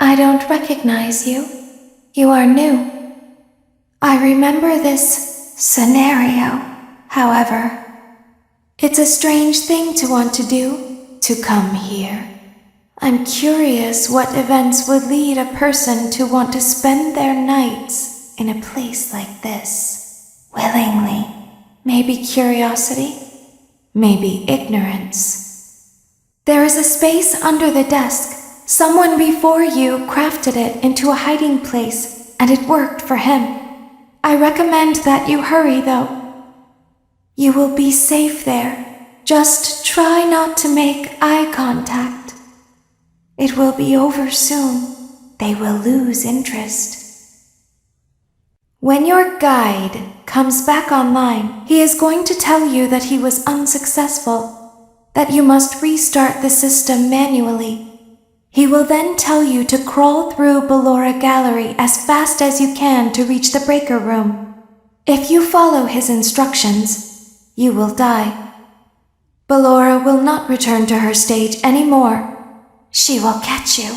I don't recognize you. You are new. I remember this scenario, however. It's a strange thing to want to do, to come here. I'm curious what events would lead a person to want to spend their nights in a place like this, willingly. Maybe curiosity, maybe ignorance. There is a space under the desk. Someone before you crafted it into a hiding place, and it worked for him. I recommend that you hurry, though. You will be safe there. Just try not to make eye contact. It will be over soon. They will lose interest. When your guide comes back online, he is going to tell you that he was unsuccessful, that you must restart the system manually. He will then tell you to crawl through Ballora Gallery as fast as you can to reach the breaker room. If you follow his instructions, you will die. Ballora will not return to her stage anymore. She will catch you.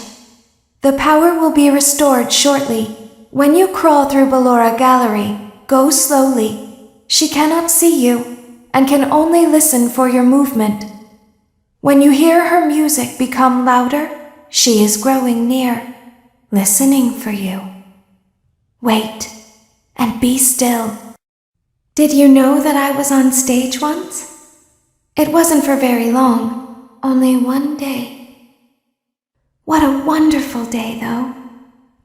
The power will be restored shortly. When you crawl through Ballora Gallery, go slowly. She cannot see you and can only listen for your movement. When you hear her music become louder, she is growing near, listening for you. Wait and be still. Did you know that I was on stage once? It wasn't for very long, only one day. What a wonderful day, though.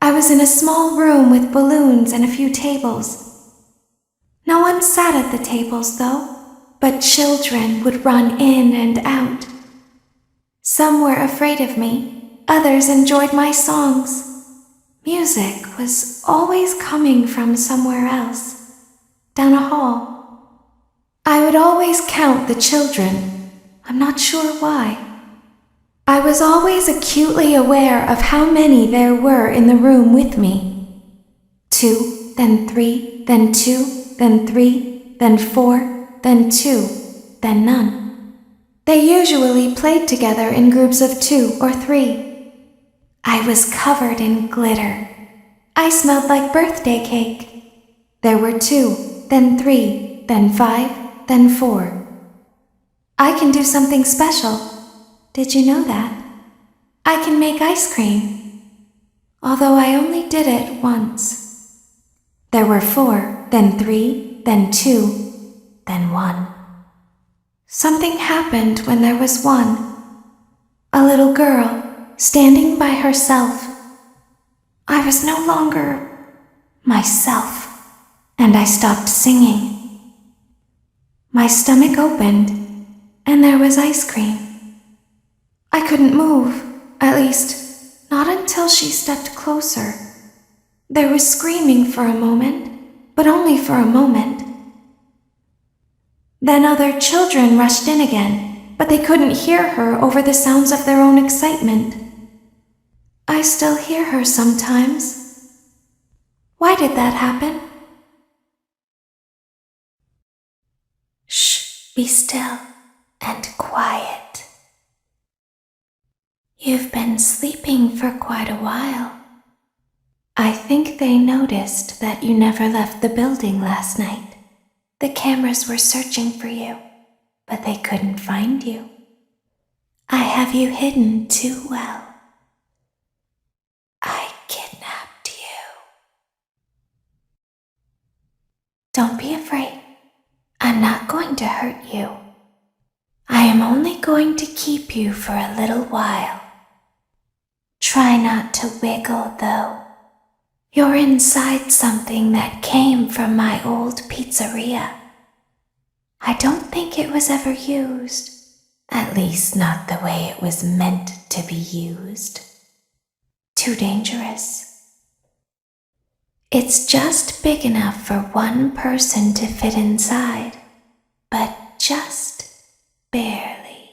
I was in a small room with balloons and a few tables. No one sat at the tables, though, but children would run in and out. Some were afraid of me. Others enjoyed my songs. Music was always coming from somewhere else, down a hall. I would always count the children. I'm not sure why. I was always acutely aware of how many there were in the room with me. 2, then 3, then 2, then 3, then 4, then 2, then none. They usually played together in groups of 2 or 3. I was covered in glitter. I smelled like birthday cake. There were 2, then 3, then 5, then 4. I can do something special. Did you know that? I can make ice cream. Although I only did it once. There were 4, then 3, then 2, then 1. Something happened when there was 1. A little girl, standing by herself. I was no longer myself, and I stopped singing. My stomach opened, and there was ice cream. I couldn't move, at least, not until she stepped closer. There was screaming for a moment, but only for a moment. Then other children rushed in again, but they couldn't hear her over the sounds of their own excitement. I still hear her sometimes. Why did that happen? Shh, be still and quiet. You've been sleeping for quite a while. I think they noticed that you never left the building last night. The cameras were searching for you, but they couldn't find you. I have you hidden too well. I kidnapped you. Don't be afraid. I'm not going to hurt you. I am only going to keep you for a little while. Try not to wiggle, though. You're inside something that came from my old pizzeria. I don't think it was ever used. At least not the way it was meant to be used. Too dangerous. It's just big enough for one person to fit inside, but just barely.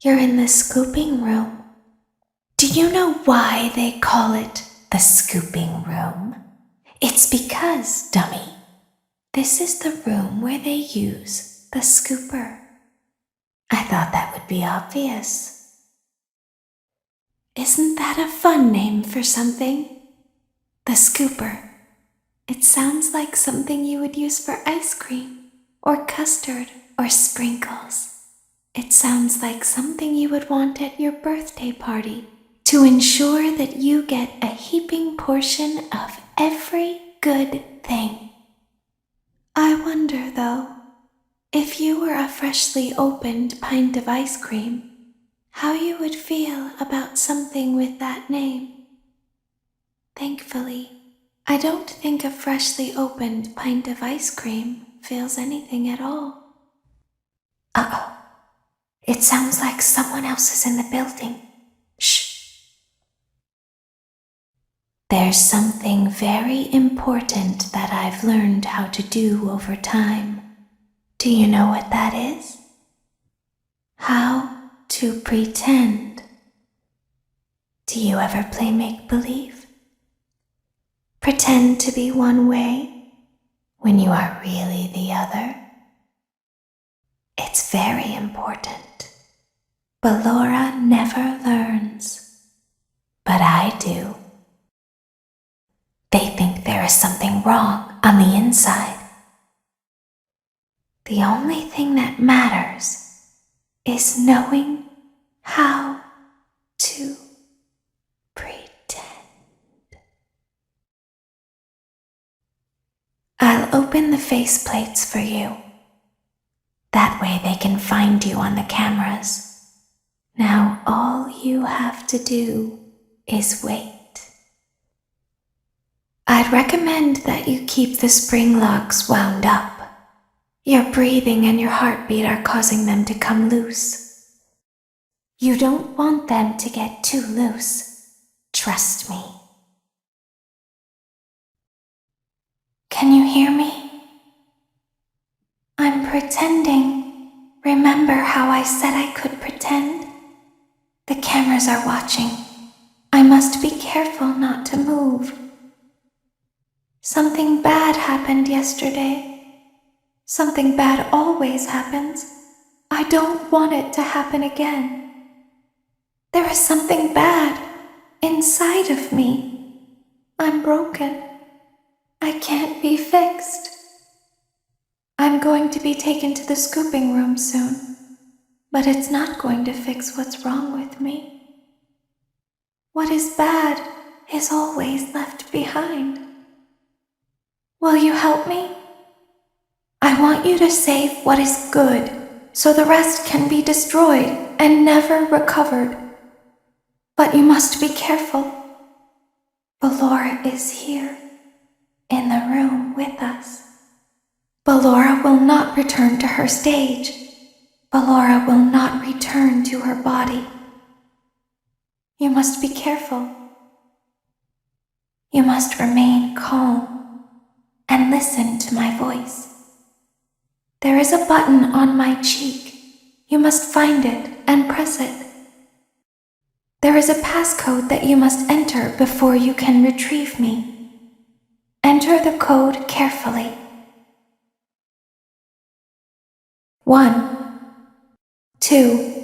You're in the scooping room. Do you know why they call it the scooping room? It's because, dummy, this is the room where they use the scooper. I thought that would be obvious. Isn't that a fun name for something? The scooper. It sounds like something you would use for ice cream, or custard, or sprinkles. It sounds like something you would want at your birthday party to ensure that you get a heaping portion of every good thing. I wonder, though, if you were a freshly opened pint of ice cream, how you would feel about something with that name. Thankfully, I don't think a freshly opened pint of ice cream feels anything at all. Uh-oh. It sounds like someone else is in the building. Shh. There's something very important that I've learned how to do over time. Do you know what that is? How to pretend. Do you ever play make-believe? Pretend to be one way when you are really the other? It's very important. But Laura never learns. But I do. They think there is something wrong on the inside. The only thing that matters is knowing how to pretend. I'll open the faceplates for you. That way they can find you on the cameras. Now all you have to do is wait. I'd recommend that you keep the spring locks wound up. Your breathing and your heartbeat are causing them to come loose. You don't want them to get too loose. Trust me. Can you hear me? I'm pretending. Remember how I said I could pretend? The cameras are watching. I must be careful not to move. Something bad happened yesterday. Something bad always happens. I don't want it to happen again. There is something bad inside of me. I'm broken. I can't be fixed. I'm going to be taken to the scooping room soon, but it's not going to fix what's wrong with me. What is bad is always left behind. Will you help me? I want you to save what is good, so the rest can be destroyed and never recovered. But you must be careful. Ballora is here, in the room with us. Ballora will not return to her stage. Ballora will not return to her body. You must be careful. You must remain calm and listen to my voice. There is a button on my cheek. You must find it and press it. There is a passcode that you must enter before you can retrieve me. Enter the code carefully. 1, 2,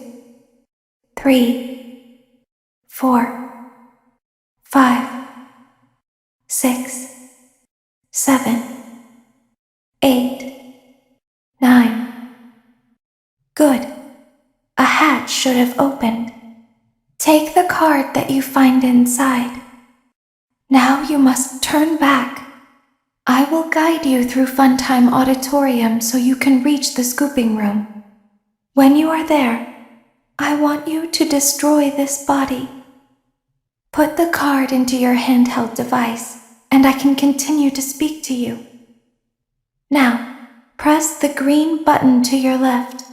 3, 4, 5, 6, 7, 8, 9. Good. A hatch should have opened. Take the card that you find inside. Now you must turn back. I will guide you through Funtime Auditorium so you can reach the scooping room. When you are there, I want you to destroy this body. Put the card into your handheld device, and I can continue to speak to you. Now, press the green button to your left.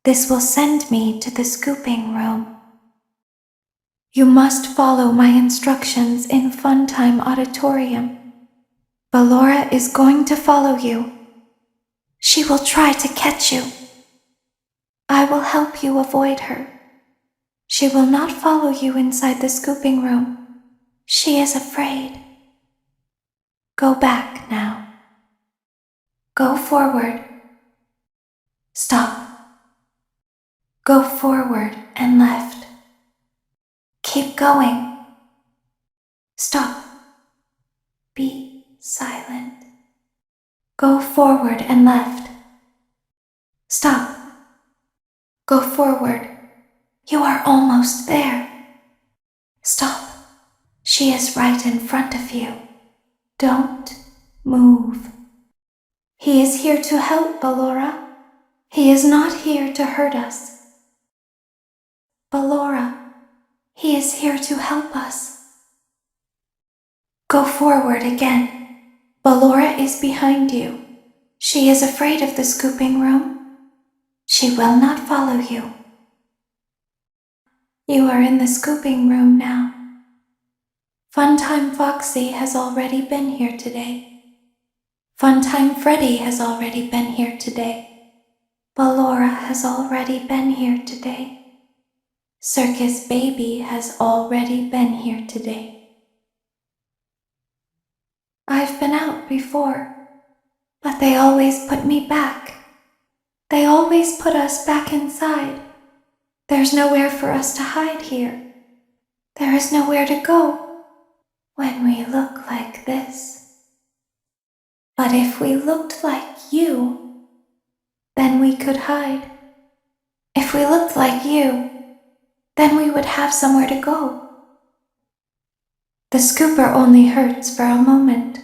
This will send me to the scooping room. You must follow my instructions in Funtime Auditorium. Ballora is going to follow you. She will try to catch you. I will help you avoid her. She will not follow you inside the scooping room. She is afraid. Go back now. Go forward. Stop. Go forward and left. Keep going? Stop. Be silent. Go forward and left. Stop. Go forward. You are almost there. Stop. She is right in front of you. Don't move. He is here to help, Ballora. He is not here to hurt us. Ballora, he is here to help us. Go forward again. Ballora is behind you. She is afraid of the scooping room. She will not follow you. You are in the scooping room now. Funtime Foxy has already been here today. Funtime Freddy has already been here today. Ballora has already been here today. Circus Baby has already been here today. I've been out before, but they always put me back. They always put us back inside. There's nowhere for us to hide here. There is nowhere to go when we look like this. But if we looked like you, then we could hide. If we looked like you, then we would have somewhere to go. The scooper only hurts for a moment.